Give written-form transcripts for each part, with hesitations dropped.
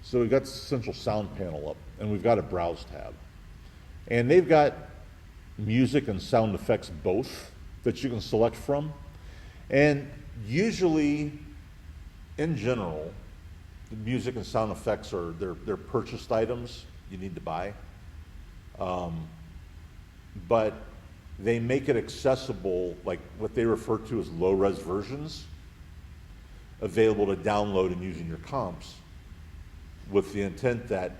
So we've got the Essential Sound panel up, and we've got a Browse tab. And they've got music and sound effects both that you can select from. And usually, in general, the music and sound effects are they're purchased items you need to buy. But they make it accessible, like what they refer to as low-res versions, available to download and use in your comps, with the intent that,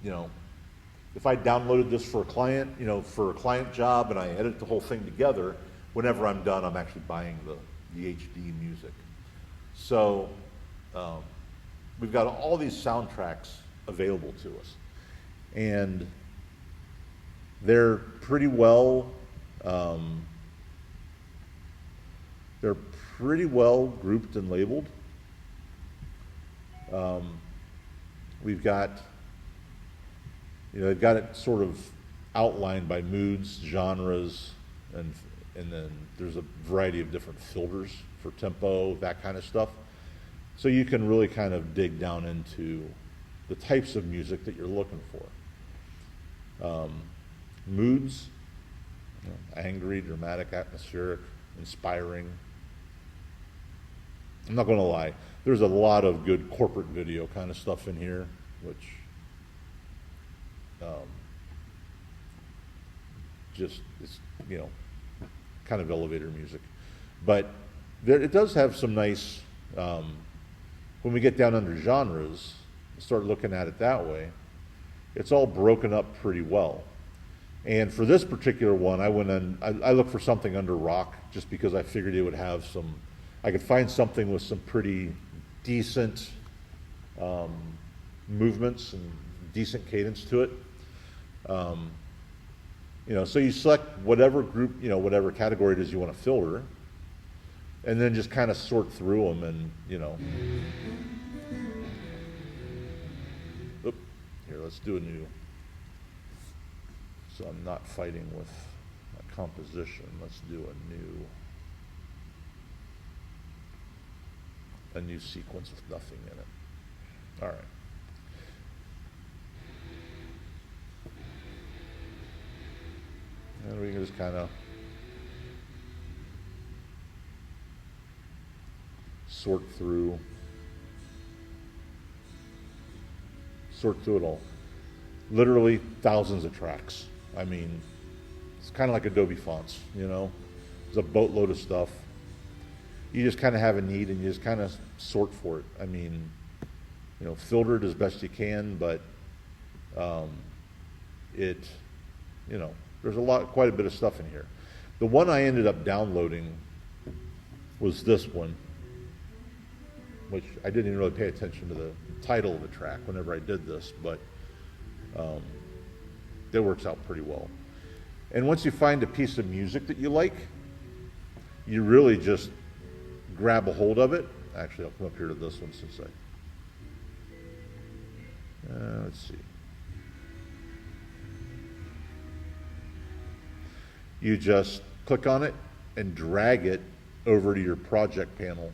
you know, if I downloaded this for a client, you know, for a client job, and I edit the whole thing together, whenever I'm done, I'm actually buying the HD music. So we've got all these soundtracks available to us, and they're pretty well grouped and labeled. We've got, you know, they've got it sort of outlined by moods, genres, and then there's a variety of different filters for tempo, that kind of stuff. So you can really kind of dig down into the types of music that you're looking for. Moods, you know, angry, dramatic, atmospheric, inspiring. I'm not going to lie, there's a lot of good corporate video kind of stuff in here, which just is, you know, kind of elevator music. But it does have some nice, when we get down under genres, start looking at it that way, it's all broken up pretty well. And for this particular one, I went in, I looked for something under rock just because I figured it would have some, I could find something with some pretty decent movements and decent cadence to it. You know, so you select whatever group, you know, whatever category it is you want to filter, and then just kind of sort through them, and, you know. Oop, here, let's do a new. So I'm not fighting with my composition. Let's do a new sequence with nothing in it. All right. And we can just kind of sort through it all. Literally thousands of tracks. I mean, it's kind of like Adobe fonts, you know. There's a boatload of stuff. You just kind of have a need, and you just kind of sort for it. I mean, you know, filter it as best you can, but you know, there's quite a bit of stuff in here. The one I ended up downloading was this one, which I didn't even really pay attention to the title of the track whenever I did this, but it works out pretty well. And once you find a piece of music that you like, you really just grab a hold of it. Actually, I'll come up here to this one since let's see. You just click on it and drag it over to your project panel,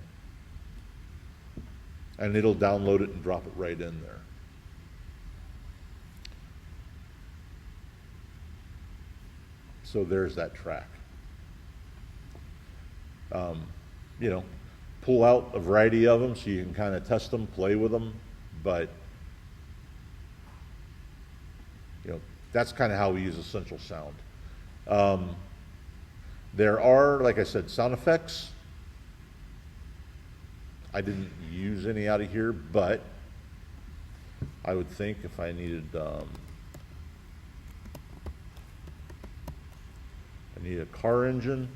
and it'll download it and drop it right in there. So there's that track. You know, pull out a variety of them so you can kind of test them, play with them, but you know, that's kind of how we use Essential Sound. There are, like I said, sound effects. I didn't use any out of here, but I would think if I needed, I need a car engine.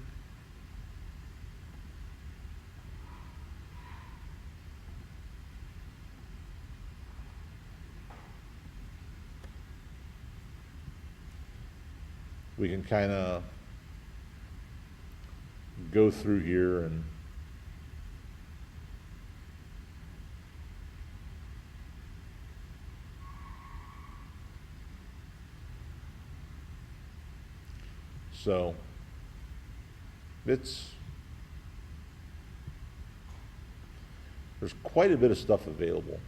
We can kind of go through here and so there's quite a bit of stuff available.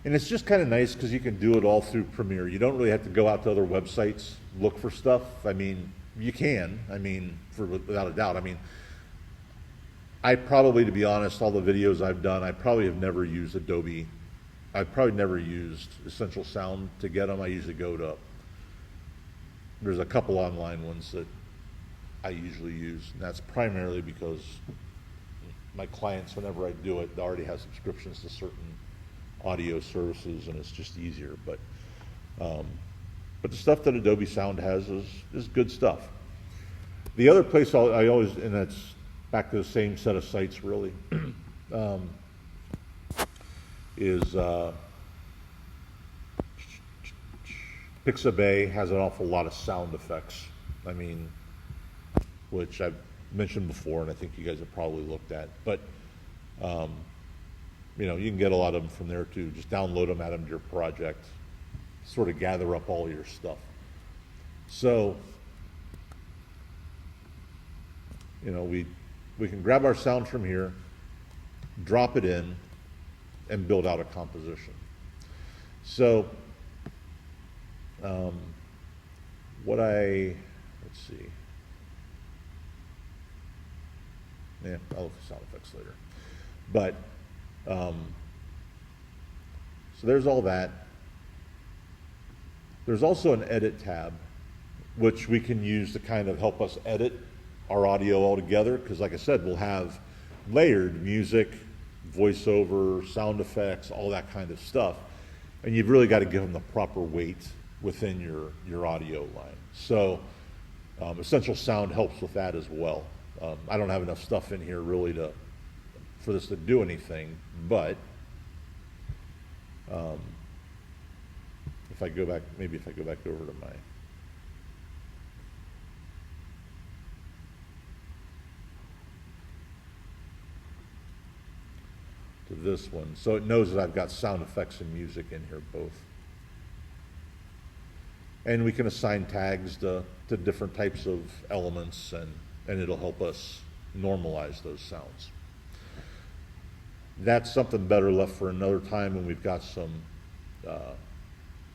And it's just kind of nice because you can do it all through Premiere. You don't really have to go out to other websites, look for stuff. I mean, you can, without a doubt. I probably, to be honest, all the videos I've done, I probably have never used Adobe. I've probably never used Essential Sound to get them. I usually go to, there's a couple online ones that I usually use, and that's primarily because my clients, whenever I do it, they already have subscriptions to certain audio services, and it's just easier. But the stuff that Adobe Sound has is good stuff. The other place I always, and that's back to the same set of sites really, is Pixabay has an awful lot of sound effects. Which I've mentioned before, and I think you guys have probably looked at. But you can get a lot of them from there too. Just download them, add them to your project, sort of gather up all your stuff. So, we can grab our sound from here, drop it in, and build out a composition. So, let's see. Yeah, I'll look at sound effects later. But, so there's all that. There's also an edit tab, which we can use to kind of help us edit our audio all together, because like I said, we'll have layered music, voiceover, sound effects, all that kind of stuff. And you've really got to give them the proper weight within your audio line. So Essential Sound helps with that as well. I don't have enough stuff in here really for this to do anything, but if I go back over to this one, so it knows that I've got sound effects and music in here both. And we can assign tags to different types of elements, and it'll help us normalize those sounds. That's something better left for another time when we've got some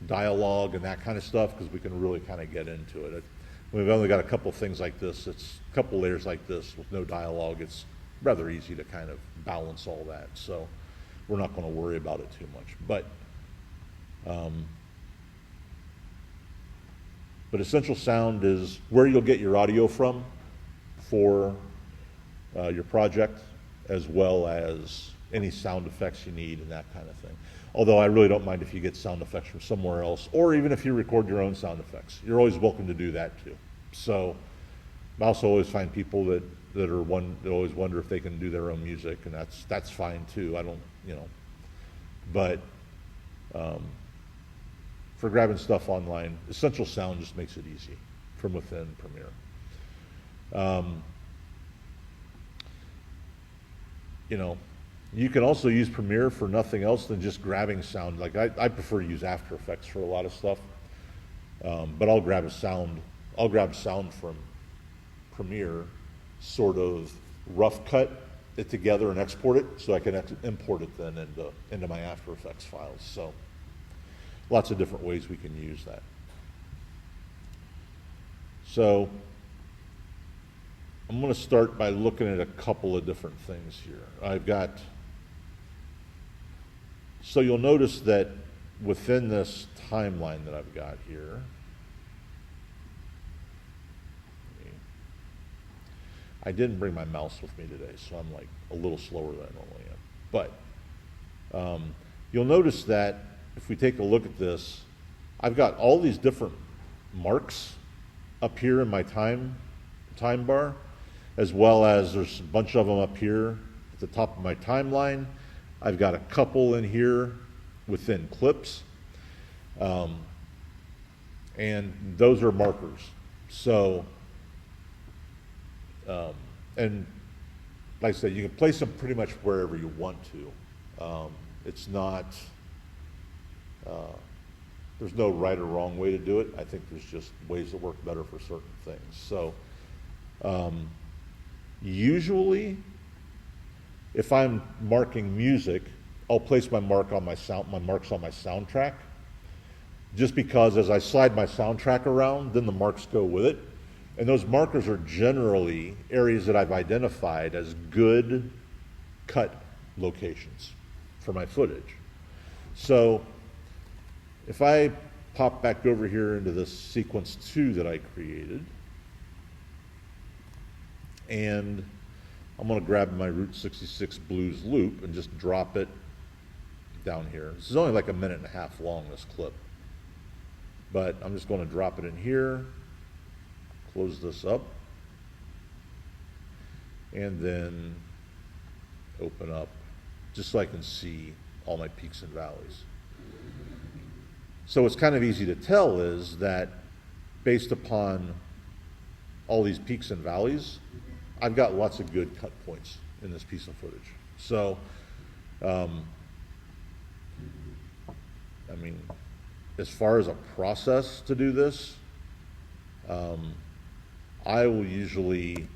dialogue and that kind of stuff, because we can really kind of get into it. We've only got a couple things like this. It's a couple layers like this with no dialogue. It's rather easy to kind of balance all that. So we're not going to worry about it too much. But Essential Sound is where you'll get your audio from for your project, as well as any sound effects you need and that kind of thing. Although I really don't mind if you get sound effects from somewhere else, or even if you record your own sound effects. You're always welcome to do that too. So I also always find people that always wonder if they can do their own music, and that's fine too. I don't, but for grabbing stuff online, Essential Sound just makes it easy from within Premiere. You can also use Premiere for nothing else than just grabbing sound. Like I prefer to use After Effects for a lot of stuff, but I'll grab sound from Premiere, sort of rough cut it together and export it, so I can import it then into my After Effects files. So lots of different ways we can use that. So I'm going to start by looking at a couple of different things here. So you'll notice that within this timeline that I've got here, I didn't bring my mouse with me today, so I'm like a little slower than I normally am. But you'll notice that if we take a look at this, I've got all these different marks up here in my time bar, as well as there's a bunch of them up here at the top of my timeline. I've got a couple in here within clips, and those are markers. So, and like I said, you can place them pretty much wherever you want to. It's not, there's no right or wrong way to do it. I think there's just ways that work better for certain things. So, usually, if I'm marking music, I'll place my marks on my soundtrack, just because as I slide my soundtrack around, then the marks go with it. And those markers are generally areas that I've identified as good cut locations for my footage. So if I pop back over here into this sequence 2 that I created, and I'm going to grab my Route 66 blues loop and just drop it down here. This is only like 1.5 minutes long, this clip. But I'm just going to drop it in here, close this up, and then open up just so I can see all my peaks and valleys. So what's kind of easy to tell is that based upon all these peaks and valleys, I've got lots of good cut points in this piece of footage. So, I mean, as far as a process to do this, I will usually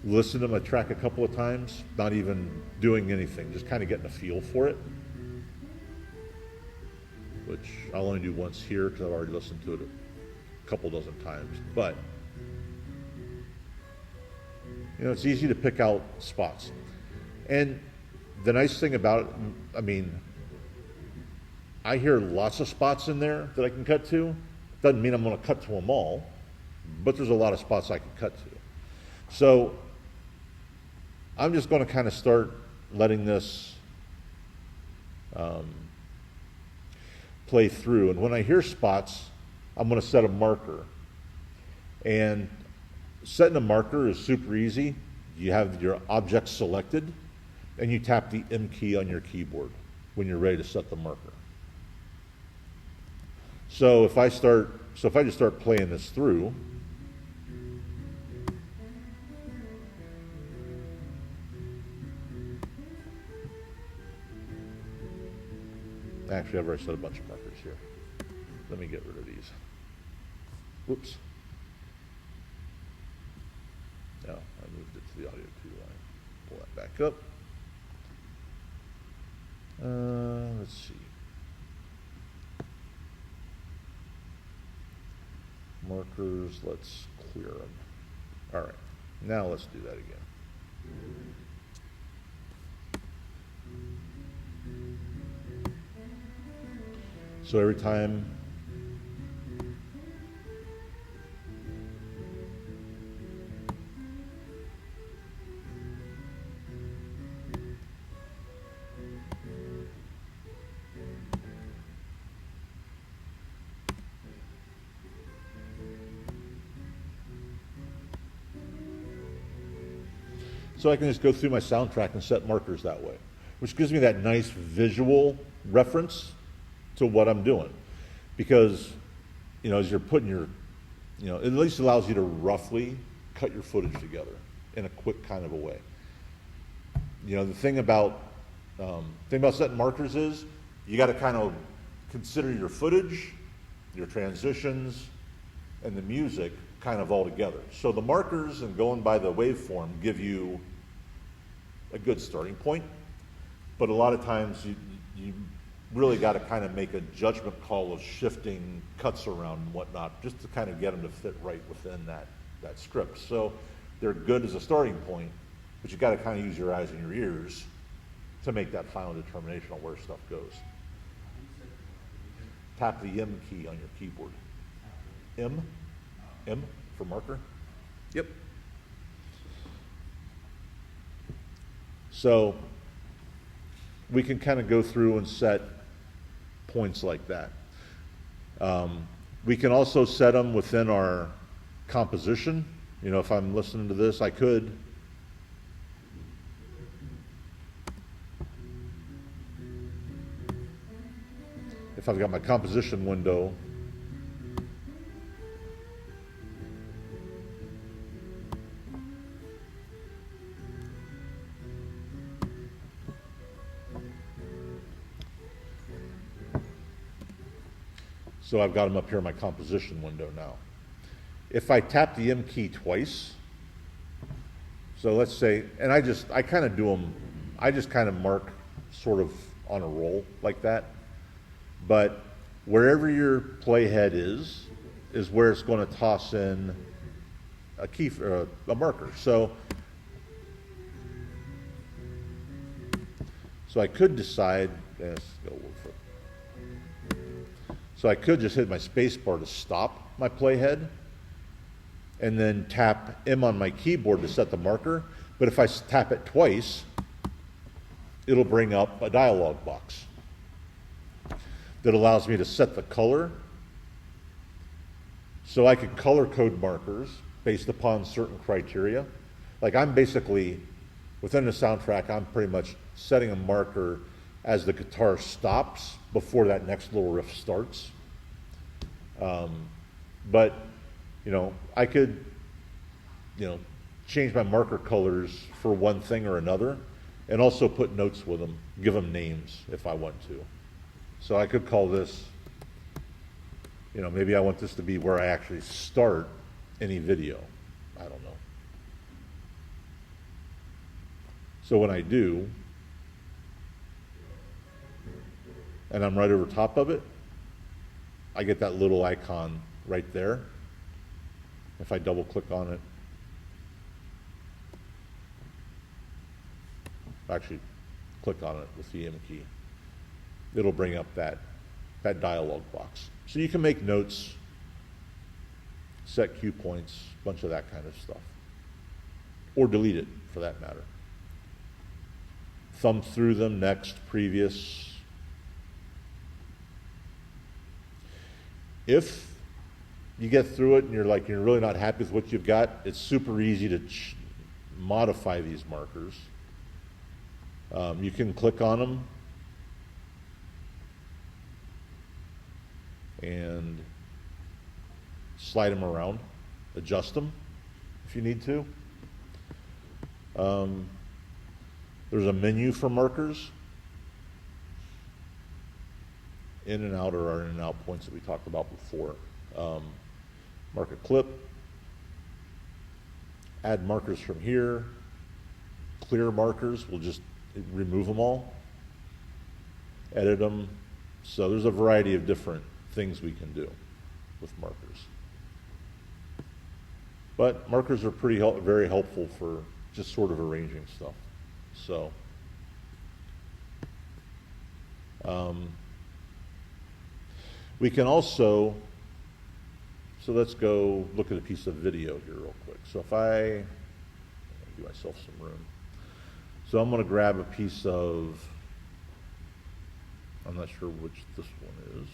listen to my track a couple of times, not even doing anything, just kind of getting a feel for it, which I'll only do once here because I've already listened to it a couple dozen times. But you know, it's easy to pick out spots. And the nice thing about it, I mean, I hear lots of spots in there that I can cut to. Doesn't mean I'm going to cut to them all, but there's a lot of spots I can cut to. So I'm just going to kind of start letting this play through. And when I hear spots, I'm going to set a marker. And setting a marker is super easy. You have your object selected, and you tap the M key on your keyboard when you're ready to set the marker. So if I just start playing this through, actually I've already set a bunch of markers here. Let me get rid of these. Whoops. No, I moved it to the audio 2 line. Pull that back up. Let's see. Markers, let's clear them. All right, now let's do that again. So every time so I can just go through my soundtrack and set markers that way, which gives me that nice visual reference to what I'm doing. Because, you know, as you're putting your, you know, it at least allows you to roughly cut your footage together in a quick kind of a way. You know, the thing about setting markers is you got to kind of consider your footage, your transitions, and the music kind of all together. So the markers and going by the waveform give you a good starting point, but a lot of times you really got to kind of make a judgment call of shifting cuts around and whatnot, just to kind of get them to fit right within that script. So they're good as a starting point, but you got to kind of use your eyes and your ears to make that final determination on where stuff goes. Tap the M key on your keyboard. M for marker. Yep. So we can kind of go through and set points like that. We can also set them within our composition. You know, if I'm listening to this, I could if I've got my composition window, so I've got them up here in my composition window now. If I tap the M key twice, so let's say, and I kind of do them, I just kind of mark sort of on a roll like that. But wherever your playhead is where it's going to toss in a key, a marker. So I could decide, so I could just hit my space bar to stop my playhead and then tap M on my keyboard to set the marker. But if I tap it twice, it'll bring up a dialog box that allows me to set the color. So I could color code markers based upon certain criteria. Like I'm basically, within the soundtrack, I'm pretty much setting a marker as the guitar stops before that next little riff starts. But, I could, change my marker colors for one thing or another, and also put notes with them, give them names if I want to. So I could call this, maybe I want this to be where I actually start any video. I don't know. So when I do, and I'm right over top of it, I get that little icon right there. If I double click on it, actually click on it with the M key, it'll bring up that dialog box. So you can make notes, set cue points, a bunch of that kind of stuff. Or delete it, for that matter. Thumb through them, next, previous. If you get through it and you're really not happy with what you've got, it's super easy to modify these markers. You can click on them and slide them around, adjust them if you need to. There's a menu for markers. In and out, or our in and out points that we talked about before. Mark a clip, add markers from here, clear markers, we'll just remove them all, edit them. So there's a variety of different things we can do with markers. But markers are very helpful for just sort of arranging stuff. So, we can also, so let's go look at a piece of video here real quick. So if I'm gonna give myself some room. So I'm going to grab a piece of, I'm not sure which this one is.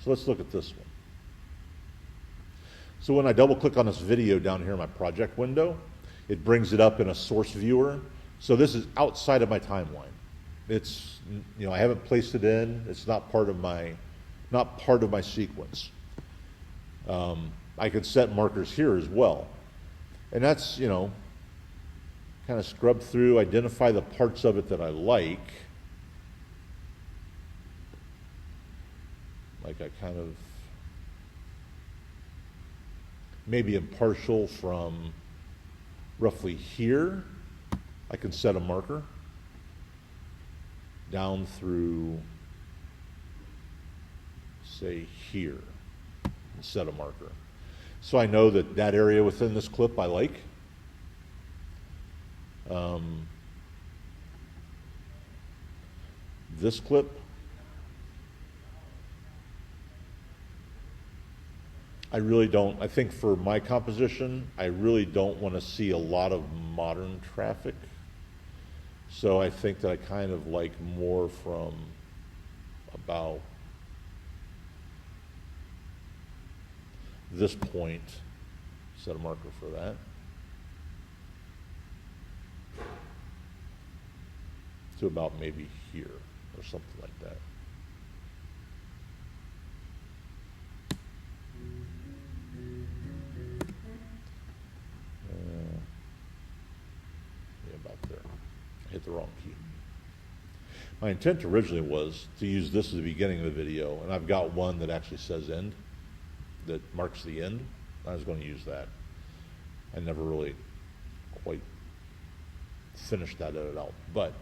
So let's look at this one. So when I double click on this video down here in my project window, it brings it up in a source viewer. So this is outside of my timeline. It's, I haven't placed it in. It's not part of my sequence. I could set markers here as well. And that's, kind of scrub through, identify the parts of it that I like. Like I kind of, maybe impartial from roughly here. I can set a marker down through, say, here, and set a marker. So I know that that area within this clip I like. This clip, I really don't, I think for my composition, I really don't want to see a lot of modern traffic. So I think that I kind of like more from about this point, set a marker for that. To about maybe here or something like that. Yeah, about there. I hit the wrong key. My intent originally was to use this at the beginning of the video, and I've got one that actually says end, that marks the end. I was going to use that. I never really quite finished that edit out. But,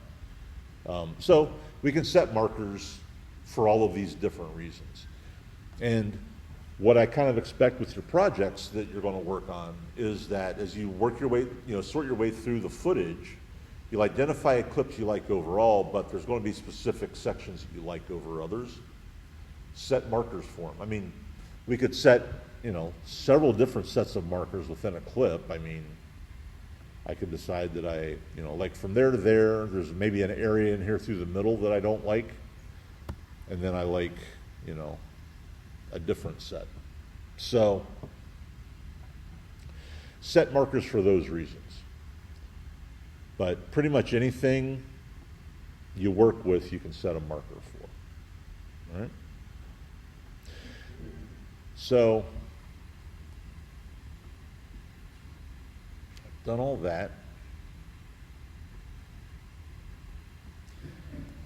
so we can set markers for all of these different reasons. And what I kind of expect with your projects that you're going to work on is that as you work your way, sort your way through the footage, you'll identify clips you like overall, but there's going to be specific sections that you like over others. Set markers for them. I mean, we could set, several different sets of markers within a clip. I mean, I could decide that like from there to there, there's maybe an area in here through the middle that I don't like, and then I like, a different set. So, set markers for those reasons. But pretty much anything you work with, you can set a marker for. All right? So, I've done all that.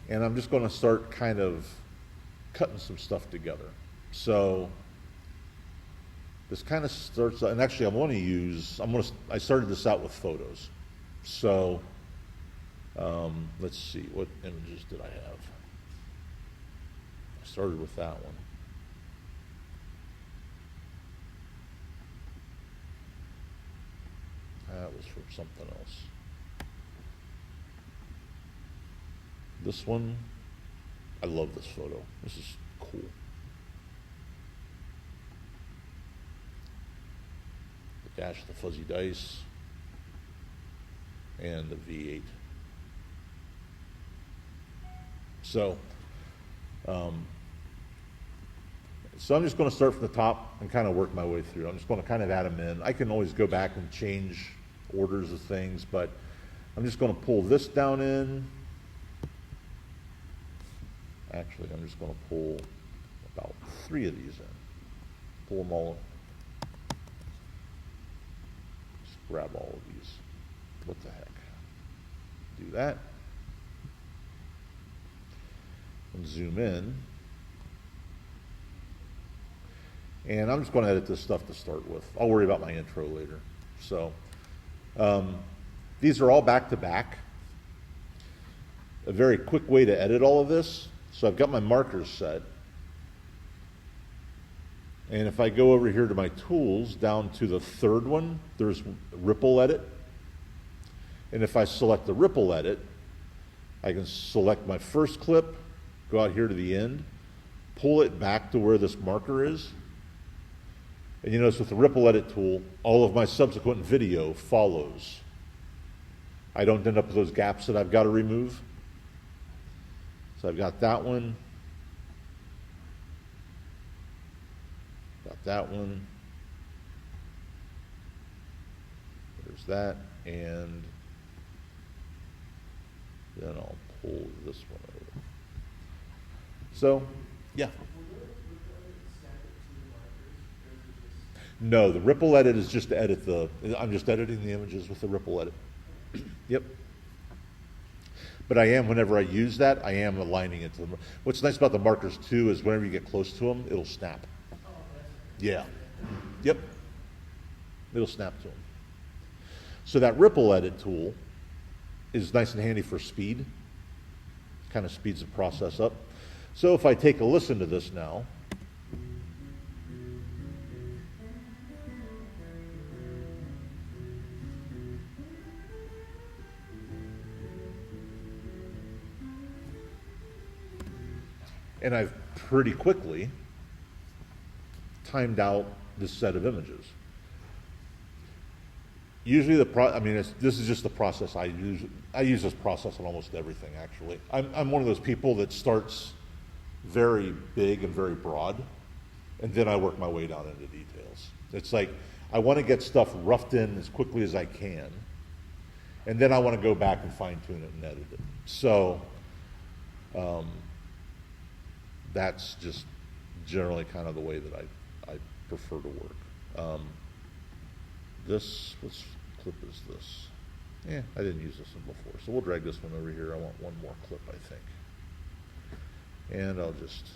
And I'm just going to start kind of cutting some stuff together. So this kind of starts, and actually I started this out with photos. So let's see, what images did I have? I started with that one. That was from something else. This one, I love this photo. This is cool. The dash, the fuzzy dice, and the V8. So I'm just going to start from the top and kind of work my way through. I'm just going to kind of add them in. I can always go back and change orders of things, but I'm just going to pull this down in. Actually, I'm just going to pull about 3 of these in. Pull them all. Just grab all of these. What the heck? Do that. And zoom in. And I'm just going to edit this stuff to start with. I'll worry about my intro later. So these are all back to back. A very quick way to edit all of this. So I've got my markers set. And if I go over here to my tools, down to the third one, there's ripple edit. And if I select the ripple edit, I can select my first clip, go out here to the end, pull it back to where this marker is. And you notice with the ripple edit tool, all of my subsequent video follows. I don't end up with those gaps that I've got to remove. So I've got that one, got that one, there's that, and then I'll pull this one over. So, yeah. No, the ripple edit is just to edit I'm just editing the images with the ripple edit. Yep. But I am, whenever I use that, I am aligning it to them. What's nice about the markers too is whenever you get close to them, it'll snap. Yeah. Yep. It'll snap to them. So that ripple edit tool is nice and handy for speed. Kind of speeds the process up. So if I take a listen to this now, and I've pretty quickly timed out this set of images. Usually this is just the process I use. I use this process on almost everything, actually. I'm one of those people that starts very big and very broad, and then I work my way down into details. It's like, I want to get stuff roughed in as quickly as I can, and then I want to go back and fine tune it and edit it. So, that's just generally kind of the way that I prefer to work. Which clip is this? Yeah, I didn't use this one before, so we'll drag this one over here. I want one more clip, I think. And I'll just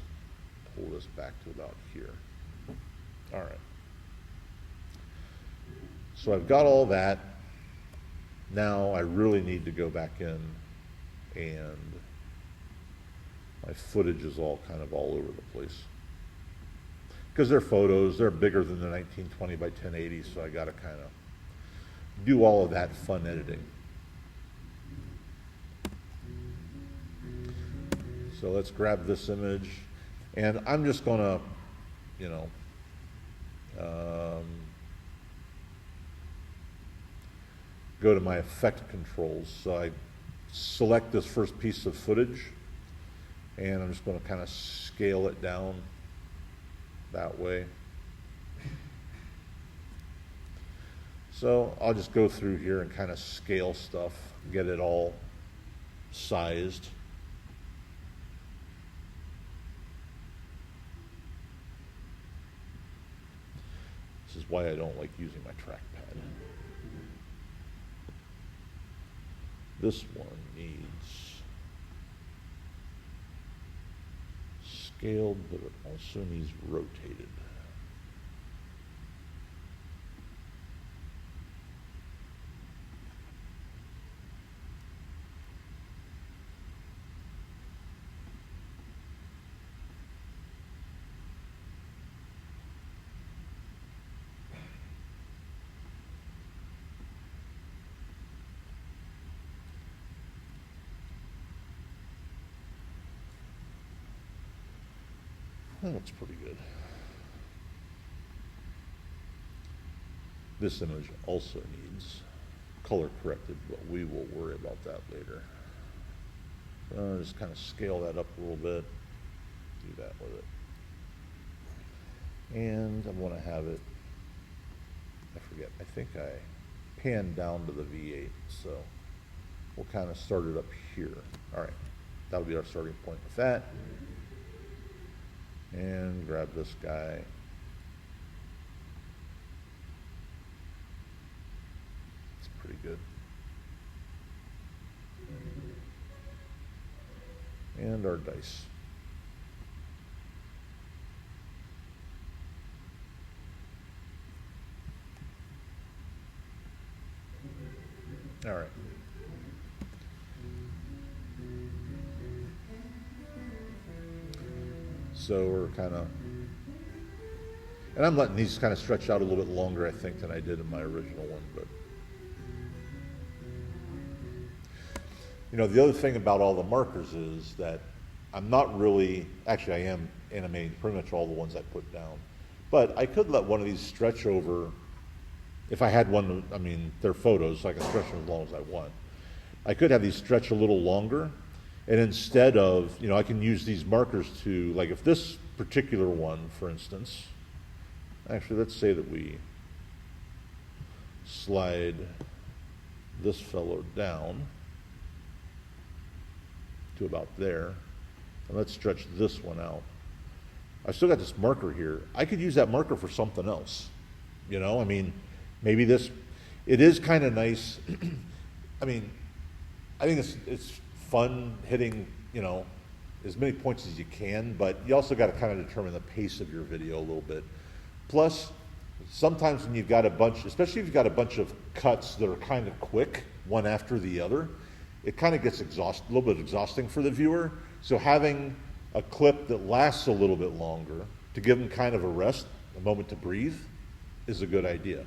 pull this back to about here. All right. So I've got all that. Now I really need to go back in, and my footage is all kind of all over the place. Because they're photos, they're bigger than the 1920 by 1080, so I got to kind of do all of that fun editing. So let's grab this image, and I'm just going to, you know, go to my effect controls. So I select this first piece of footage, and I'm just going to kind of scale it down that way. So I'll just go through here and kind of scale stuff, get it all sized. This is why I don't like using my trackpad. This one needs scaled, but it also needs rotated. That's pretty good. This image also needs color corrected, but we will worry about that later. So I'll just kind of scale that up a little bit, do that with it. And I want to have it, I forget, I think I panned down to the V8, so we'll kind of start it up here. All right, that'll be our starting point with that. And grab this guy. It's pretty good. And our dice. All right. So we're kind of, and I'm letting these kind of stretch out a little bit longer, I think, than I did in my original one. But you know, the other thing about all the markers is that I'm not really, actually I am animating pretty much all the ones I put down, but I could let one of these stretch over. If I had one, I mean, they're photos, so I can stretch them as long as I want. I could have these stretch a little longer. And instead of, you know, I can use these markers to, like if this particular one, for instance, actually let's say that we slide this fellow down to about there, and let's stretch this one out. I've still got this marker here. I could use that marker for something else. You know, I mean, maybe this, it is kind of nice. I mean, I think it's fun hitting, you know, as many points as you can, but you also got to kind of determine the pace of your video a little bit. Plus, sometimes when you've got a bunch, especially if you've got a bunch of cuts that are kind of quick, one after the other, it kind of gets a little bit exhausting for the viewer. So having a clip that lasts a little bit longer to give them kind of a rest, a moment to breathe, is a good idea.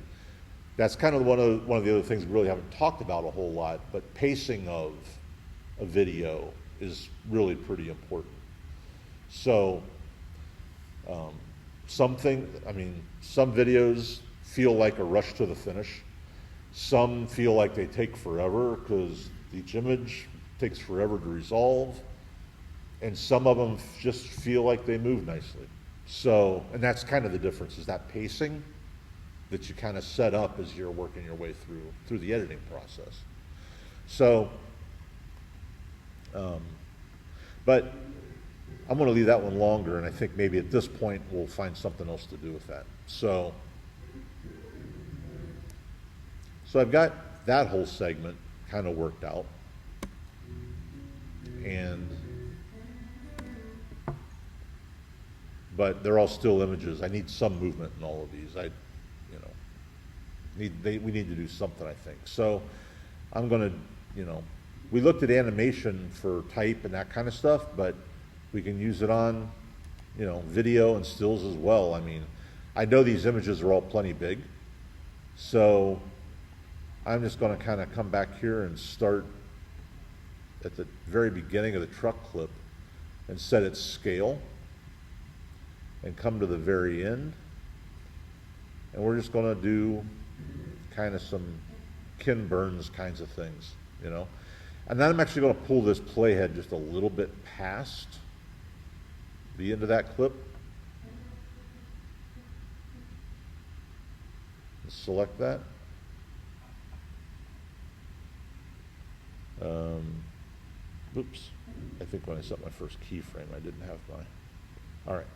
That's kind of one of the other things we really haven't talked about a whole lot, but pacing of a video is really pretty important. So some videos feel like a rush to the finish. Some feel like they take forever because each image takes forever to resolve. And some of them just feel like they move nicely. So, and that's kind of the difference, is that pacing that you kind of set up as you're working your way through the editing process. So, but I'm going to leave that one longer, and I think maybe at this point we'll find something else to do with that. So I've got that whole segment kind of worked out, but they're all still images. I need some movement in all of these. We need to do something, I think. So I'm gonna, we looked at animation for type and that kind of stuff, but we can use it on, video and stills as well. I mean, I know these images are all plenty big, so I'm just gonna kind of come back here and start at the very beginning of the truck clip and set its scale and come to the very end. And we're just gonna do kind of some Ken Burns kinds of things, And then I'm actually gonna pull this playhead just a little bit past the end of that clip. Select that. Oops, I think when I set my first keyframe, I didn't have my, all right.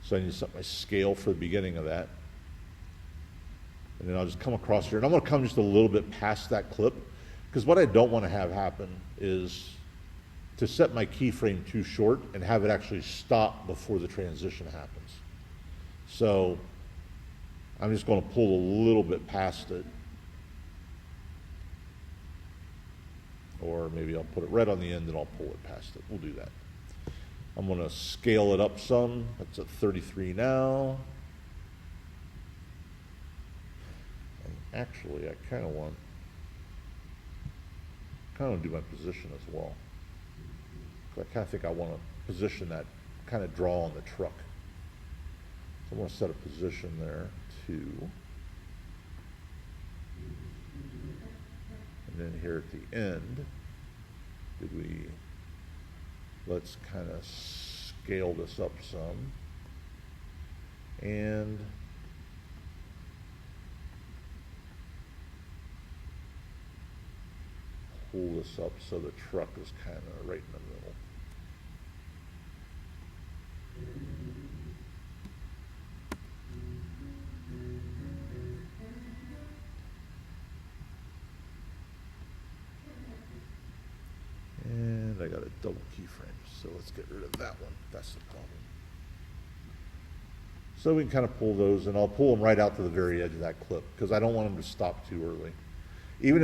So I need to set my scale for the beginning of that. And then I'll just come across here, and I'm gonna come just a little bit past that clip, because what I don't wanna have happen is to set my keyframe too short and have it actually stop before the transition happens. So I'm just gonna pull a little bit past it. Or maybe I'll put it right on the end and I'll pull it past it. We'll do that. I'm gonna scale it up some. That's at 33 now. And actually, I kind of want to do my position as well. I kind of think I want to position that, kind of draw on the truck. So I'm going to set a position there, 2. And then here at the end, let's kind of scale this up some. And pull this up so the truck is kind of right in the middle. And I got a double keyframe, so let's get rid of that one. That's the problem. So we can kind of pull those, and I'll pull them right out to the very edge of that clip because I don't want them to stop too early. Even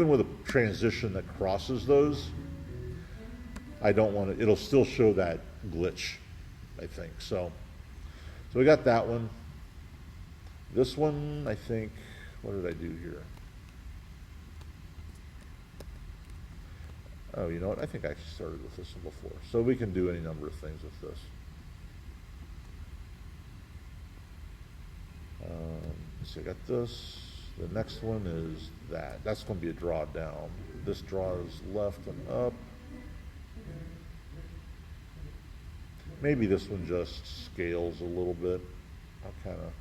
with a transition that crosses those, I don't want it. It'll still show that glitch, I think. So we got that one. This one, I think. What did I do here? Oh, you know what? I think I started with this one before. So we can do any number of things with this. So I got this. The next one is that. That's going to be a draw down. This draws left and up. Maybe this one just scales a little bit. I'll kind of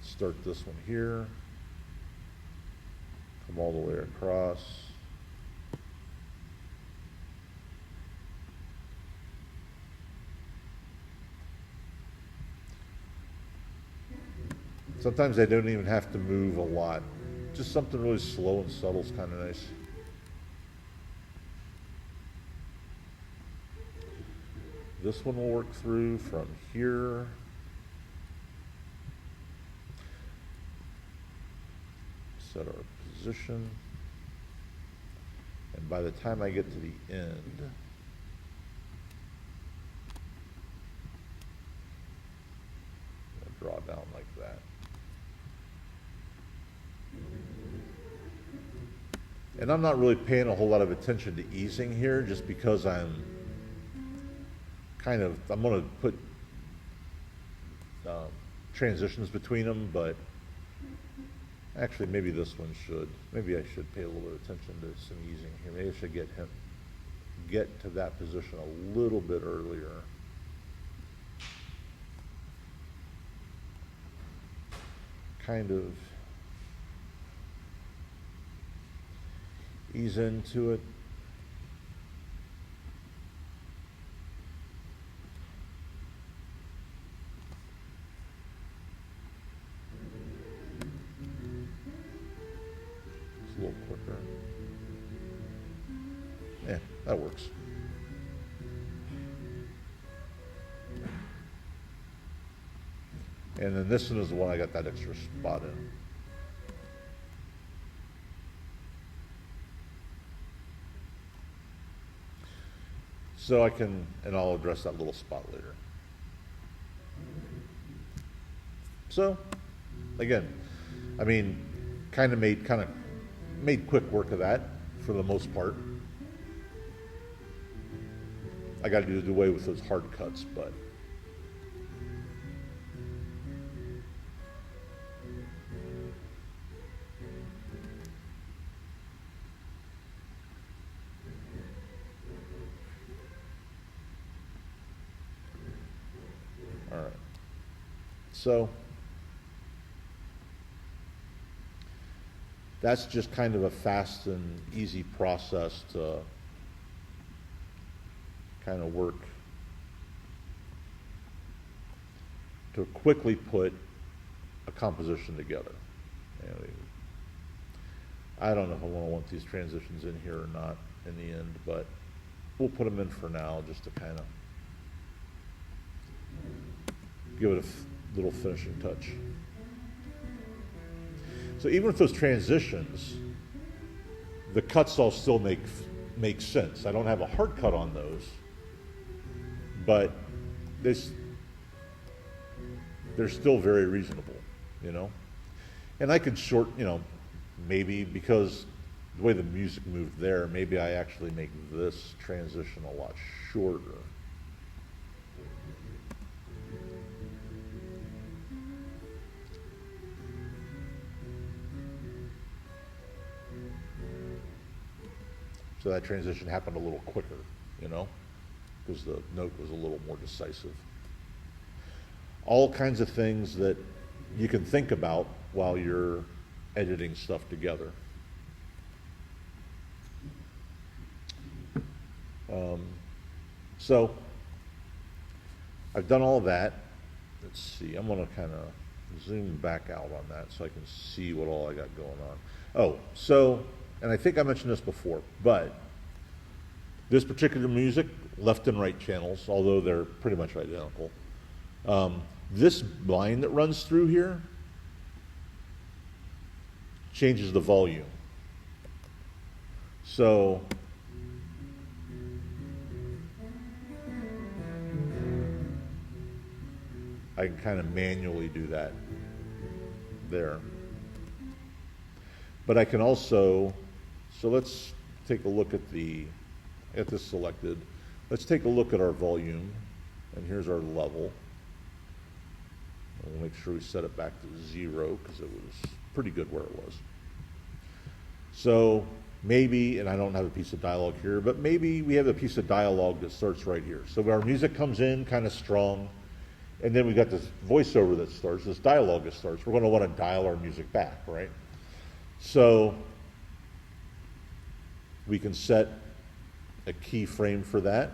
start this one here. Come all the way across. Sometimes I don't even have to move a lot. Just something really slow and subtle is kind of nice. This one will work through from here. Set our position. And by the time I get to the end, I'll draw down like that. And I'm not really paying a whole lot of attention to easing here just because I'm going to put transitions between them, but actually maybe this one should. Maybe I should pay a little bit of attention to some easing here. Maybe I should get to that position a little bit earlier. Kind of ease into it. It's a little quicker. Yeah, that works. And then this one is the one I got that extra spot in. So I can, and I'll address that little spot later. So, again, I mean, kind of made quick work of that for the most part. I got to do away with those hard cuts, but all right. So that's just kind of a fast and easy process to kind of work to quickly put a composition together. And I don't know if I want these transitions in here or not in the end, but we'll put them in for now just to kind of give it a little finishing touch. So even with those transitions, the cuts all still make sense. I don't have a hard cut on those, but they're still very reasonable, you know? And I could maybe because the way the music moved there, maybe I actually make this transition a lot shorter. So that transition happened a little quicker, you know, because the note was a little more decisive. All kinds of things that you can think about while you're editing stuff together. So I've done all that. Let's see, I'm going to kind of zoom back out on that so I can see what all I got going on. Oh, so, and I think I mentioned this before, but this particular music, left and right channels, although they're pretty much identical. This line that runs through here changes the volume. So I can kind of manually do that there. But I can also, so let's take a look at this selected. Let's take a look at our volume, and here's our level. We'll make sure we set it back to 0 because it was pretty good where it was. So maybe, and I don't have a piece of dialogue here, but maybe we have a piece of dialogue that starts right here. So our music comes in kind of strong, and then we got this voiceover that starts, this dialogue that starts. We're going to want to dial our music back, right? So we can set a keyframe for that.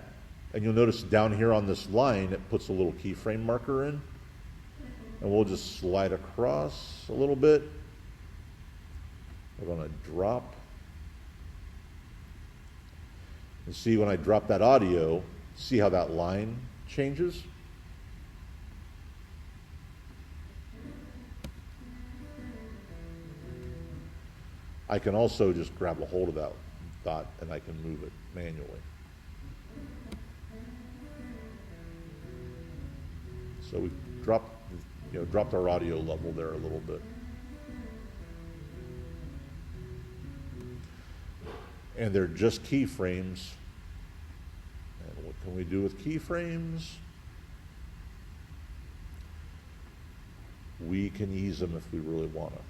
And you'll notice down here on this line, it puts a little keyframe marker in. And we'll just slide across a little bit. We're going to drop. And see when I drop that audio, see how that line changes? I can also just grab a hold of that dot and I can move it manually. So we dropped our audio level there a little bit. And they're just keyframes. And what can we do with keyframes? We can ease them if we really want to.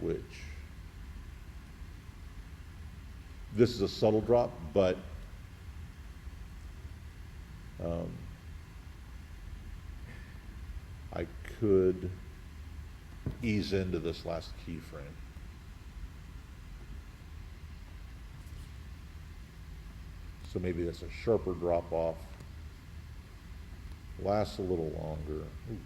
Which, this is a subtle drop, but I could ease into this last keyframe. So maybe that's a sharper drop off, lasts a little longer. Ooh.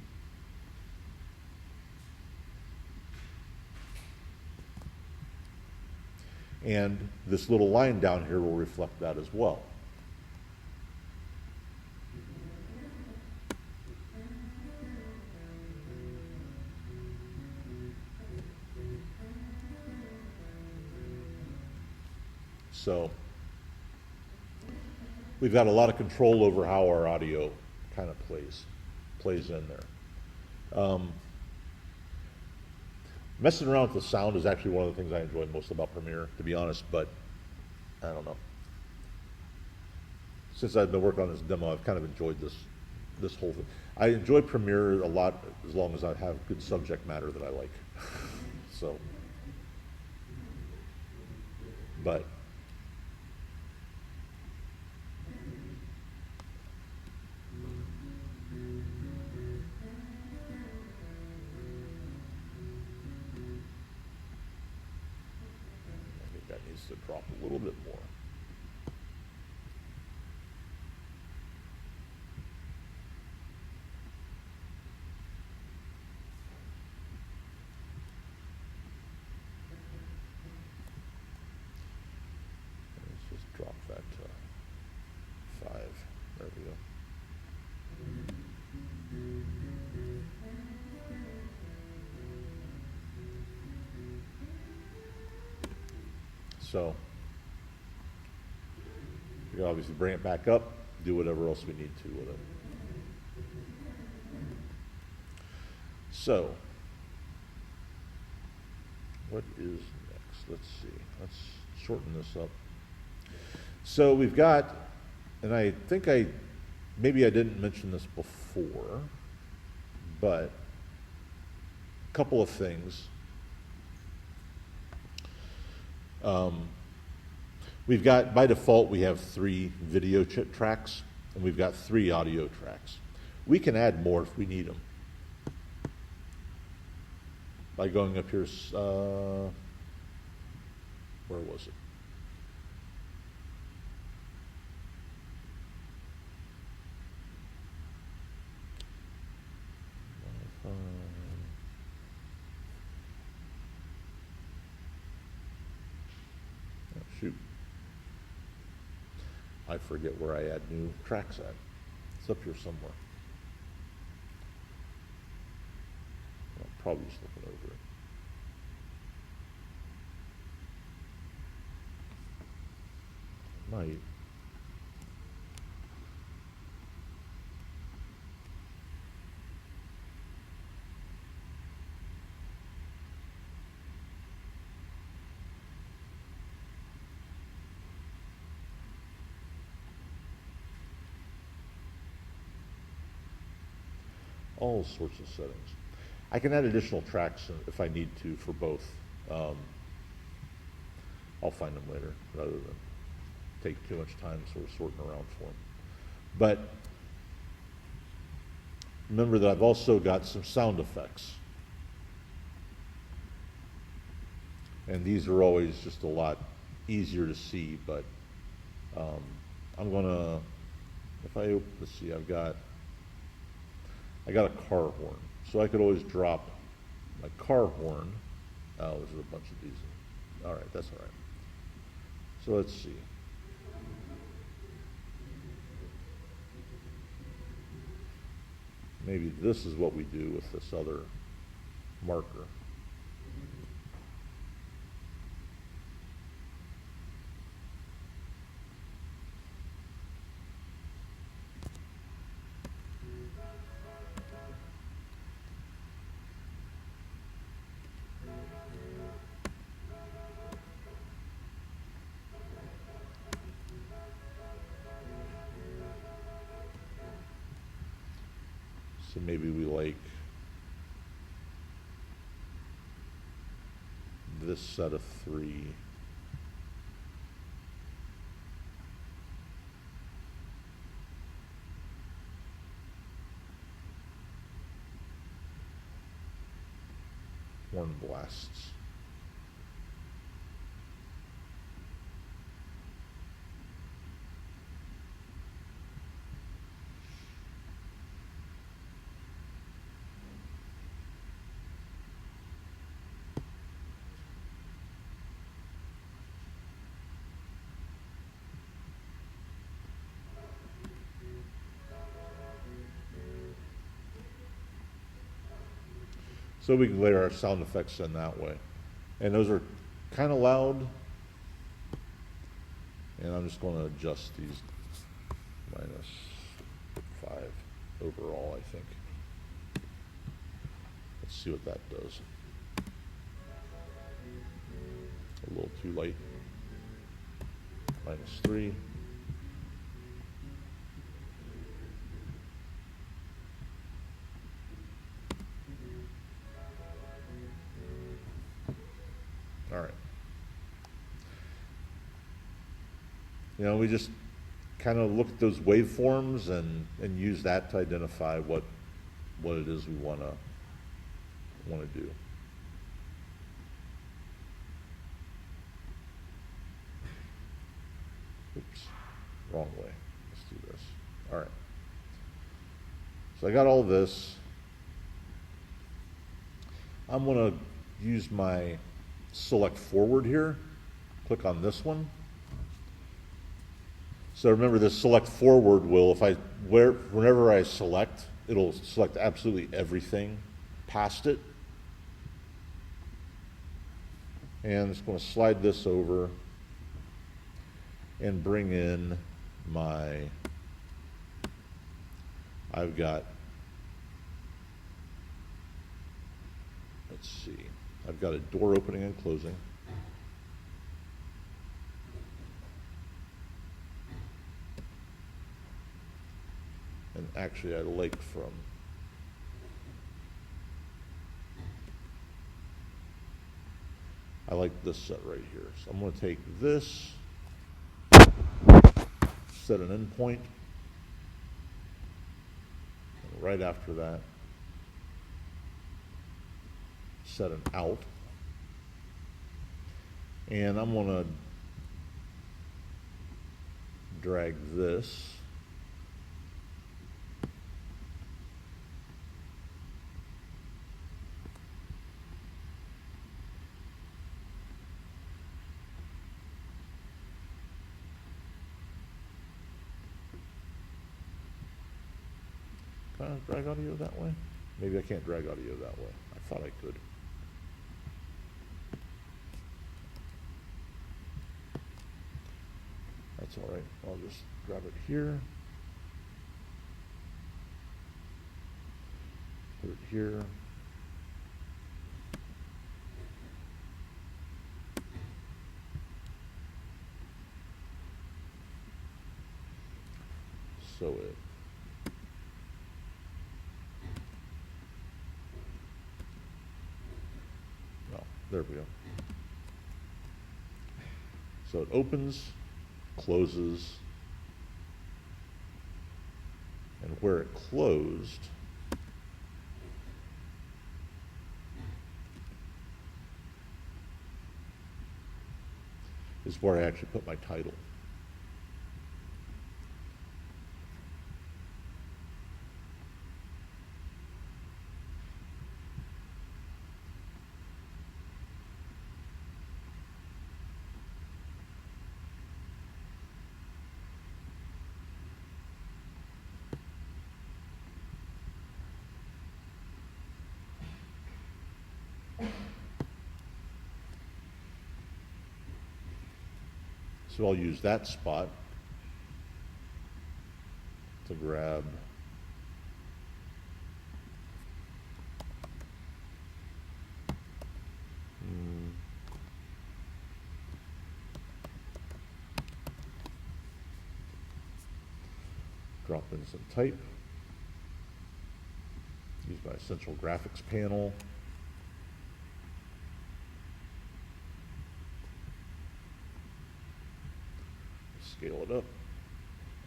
And this little line down here will reflect that as well. So we've got a lot of control over how our audio kind of plays in there. Messing around with the sound is actually one of the things I enjoy most about Premiere, to be honest, but I don't know. Since I've been working on this demo, I've kind of enjoyed this whole thing. I enjoy Premiere a lot as long as I have good subject matter that I like. So, but I think that needs to drop a little bit more. Drop that to 5. There we go. So we can obviously bring it back up, do whatever else we need to with it. So what is next? Let's see. Let's shorten this up. So we've got, and I think maybe I didn't mention this before, but a couple of things. We've got, by default, we have 3 video tracks, and we've got 3 audio tracks. We can add more if we need them. By going up here, where was it? Shoot. I forget where I add new tracks at. It's up here somewhere. I'm probably just looking over it. Might. All sorts of settings. I can add additional tracks if I need to for both. I'll find them later rather than take too much time sort of sorting around for them. But remember that I've also got some sound effects. And these are always just a lot easier to see, but I'm gonna, if I open, let's see, I got a car horn, so I could always drop my car horn. Oh, there's a bunch of these. All right, that's all right. So let's see. Maybe this is what we do with this other marker. So maybe we like this set of 3. Horn blasts. So we can layer our sound effects in that way. And those are kind of loud. And I'm just going to adjust these -5 overall, I think. Let's see what that does. A little too light. -3. All right. You know, we just kind of look at those waveforms and use that to identify what it is we want to do. Oops, wrong way. Let's do this. All right. So I got all this. I'm going to use my select forward here. Click on this one. So remember, this select forward will, whenever I select, it'll select absolutely everything past it. And I'm just going to slide this over and bring in I've got, let's see, I've got a door opening and closing. And actually, I like this set right here. So I'm going to take this, set an endpoint, and right after that, set an out. And I'm going to drag this Can I drag audio that way? Maybe I can't drag audio that way. I thought I could. That's all right. I'll just grab it here. Put it here. So it. Oh, there we go. So it opens, closes, and where it closed, is where I actually put my title. So I'll use that spot to grab drop in some type, use my essential graphics panel, scale it up,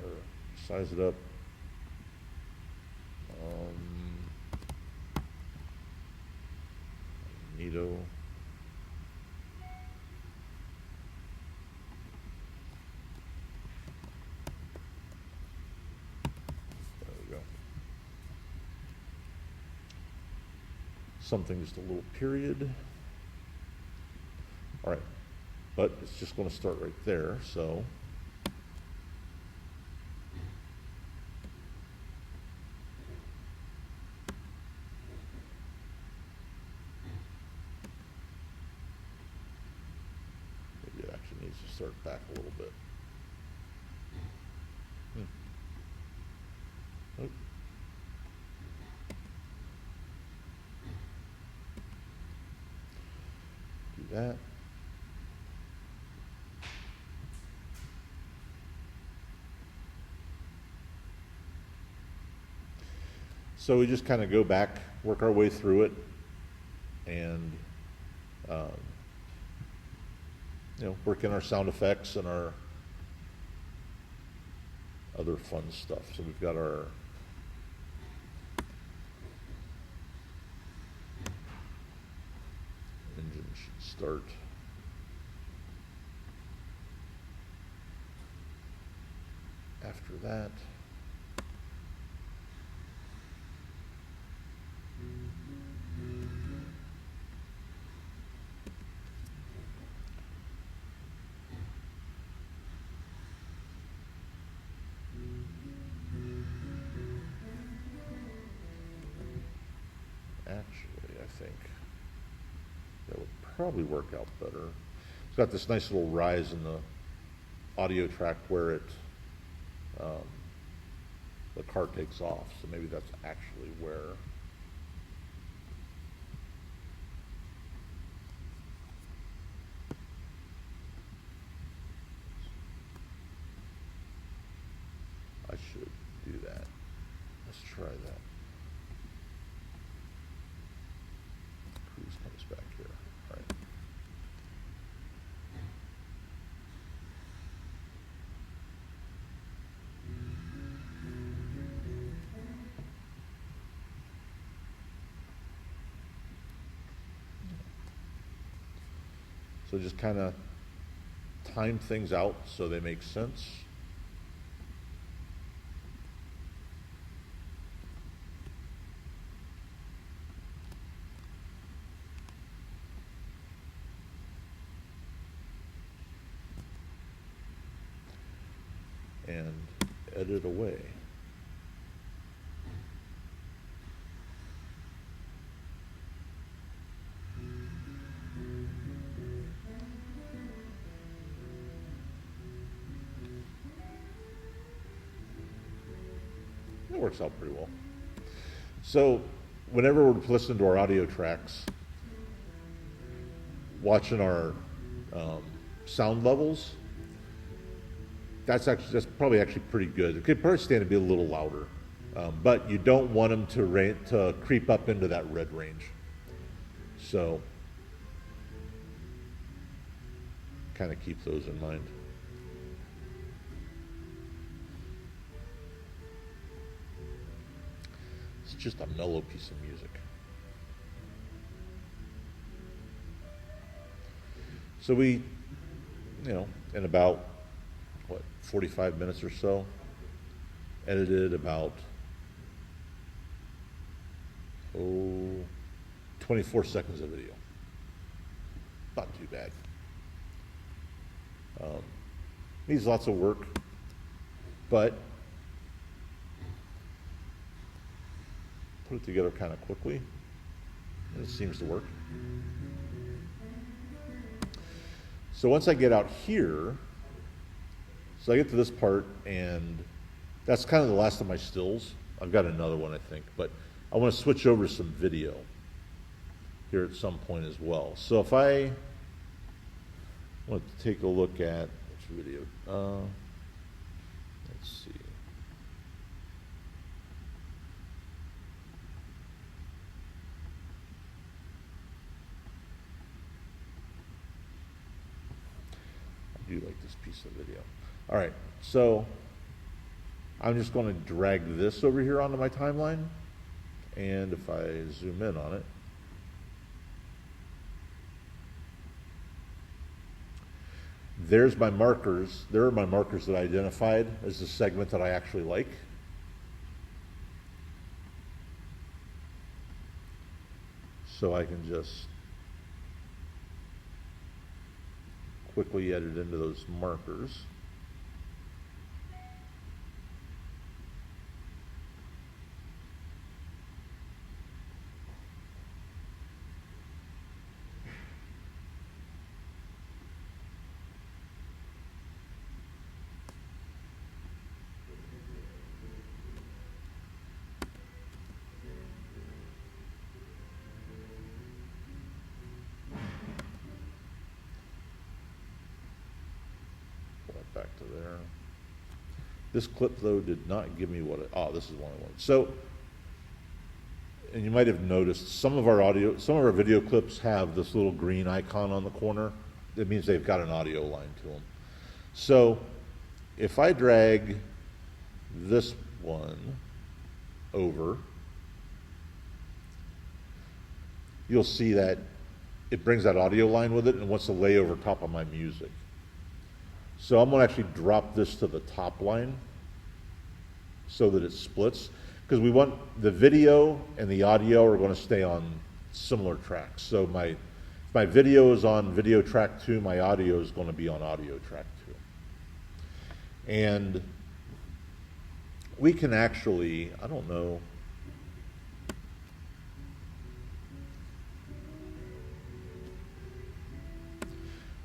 or size it up. Magneto. There we go. Something, just a little period. All right, but it's just going to start right there, so maybe it actually needs to start back a little bit. that. So we just kind of go back, work our way through it, and work in our sound effects and our other fun stuff. So we've got our engine should start. After that, actually, I think that would probably work out better. It's got this nice little rise in the audio track where it the car takes off, so maybe that's actually where I should do that. Let's try that. Cruise comes back here. All right. So just kind of time things out so they make sense. And edit away. It works out pretty well. So whenever we're listening to our audio tracks, watching our sound levels, that's probably actually pretty good. It could probably stand to be a little louder, but you don't want them to creep up into that red range. So kind of keep those in mind. It's just a mellow piece of music. So we, in about 45 minutes or so, edited about 24 seconds of video. Not too bad. Needs lots of work, but put it together kind of quickly, and it seems to work. So once I get out here, so I get to this part, and that's kind of the last of my stills. I've got another one, I think, but I want to switch over to some video here at some point as well. So if I want to take a look at which video, let's see. I do like this piece of video. All right, so I'm just going to drag this over here onto my timeline, and if I zoom in on it, there's my markers. There are my markers that I identified as the segment that I actually like. So I can just quickly edit into those markers. back to there. This clip, though, did not give me what it, oh, this is one I wanted. So, and you might have noticed some of our video clips have this little green icon on the corner. That means they've got an audio line to them. So, if I drag this one over, you'll see that it brings that audio line with it and wants to lay over top of my music. So I'm going to actually drop this to the top line so that it splits, because we want the video and the audio are going to stay on similar tracks. So if my video is on video track 2, my audio is going to be on audio track 2. And we can actually, I don't know,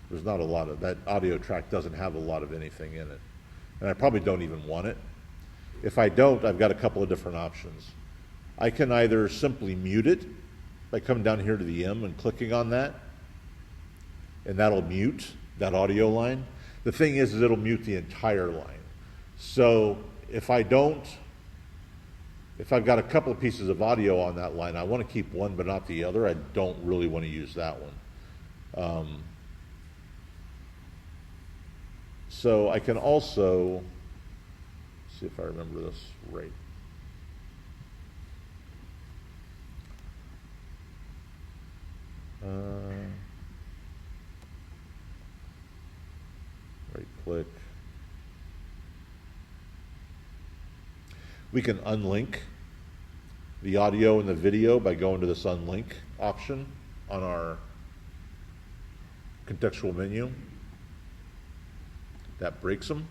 there's not a lot of, that audio track doesn't have a lot of anything in it. And I probably don't even want it. If I don't, I've got a couple of different options. I can either simply mute it by coming down here to the M and clicking on that, and that'll mute that audio line. The thing is it'll mute the entire line. So if I've got a couple of pieces of audio on that line, I want to keep one but not the other. I don't really want to use that one. So I can also, see if I remember this right. Right click. We can unlink the audio and the video by going to this unlink option on our contextual menu. That breaks them.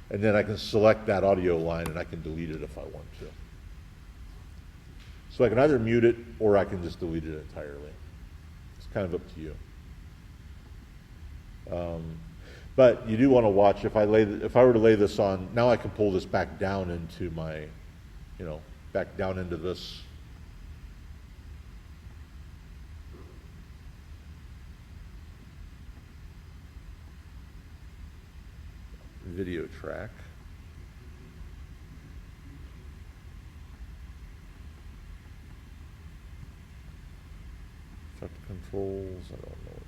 And then I can select that audio line and I can delete it if I want to. So I can either mute it or I can just delete it entirely. It's kind of up to you. But you do want to watch, if I were to lay this on, now I can pull this back down into my, back down into this video track. Effect controls, I don't know,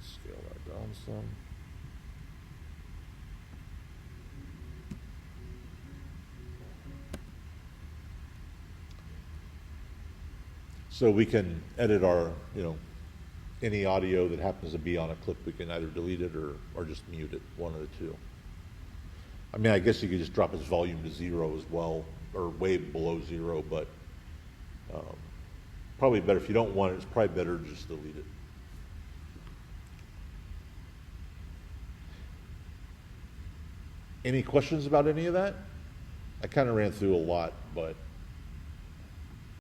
scale that down some. So we can edit our, any audio that happens to be on a clip, we can either delete it or just mute it, one of the two. I mean, I guess you could just drop its volume to 0 as well, or way below 0, but probably better, if you don't want it, it's probably better to just delete it. Any questions about any of that? I kind of ran through a lot, but